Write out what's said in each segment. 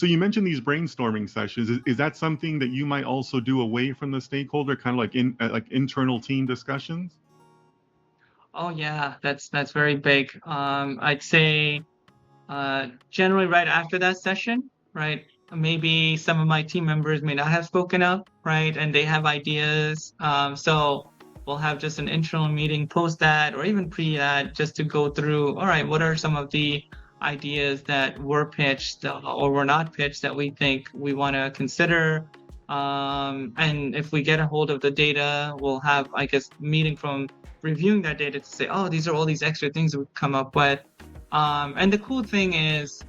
So you mentioned these brainstorming sessions. Is that something that you might also do away from the stakeholder, kind of like like internal team discussions? Oh yeah, that's very big. I'd say generally right after that session, right? Maybe some of my team members may not have spoken up, right? And they have ideas. So we'll have just an internal meeting post that or even pre that just to go through, all right, what are some of the ideas that were pitched or were not pitched that we think we want to consider. And if we get a hold of the data, we'll have, I guess, meeting from reviewing that data to say, oh, these are all these extra things we've come up with. And the cool thing is,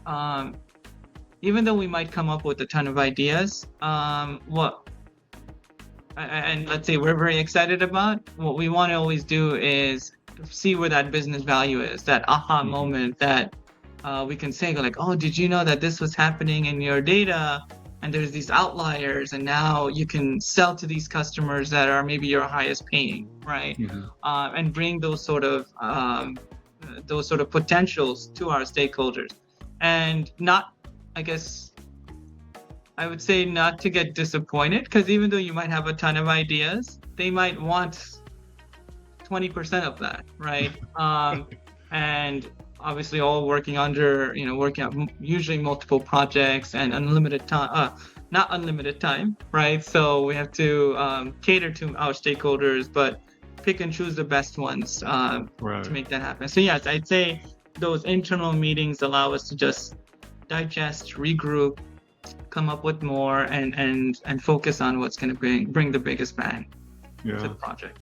even though we might come up with a ton of ideas, and let's say we're very excited about, what we want to always do is see where that business value is, that aha Hmm. moment that we can say like, oh, did you know that this was happening in your data? And there's these outliers, and now you can sell to these customers that are maybe your highest paying, right? Hmm. And bring those sort of potentials to our stakeholders, and not, I guess, I would say not to get disappointed because even though you might have a ton of ideas, they might want 20% of that, right? And obviously all working under, working on usually multiple projects and unlimited time, not unlimited time, right? So we have to cater to our stakeholders, but pick and choose the best ones to Right. make that happen. So yes, I'd say those internal meetings allow us to just digest, regroup, come up with more, and focus on what's going to bring the biggest bang to Yeah. the project.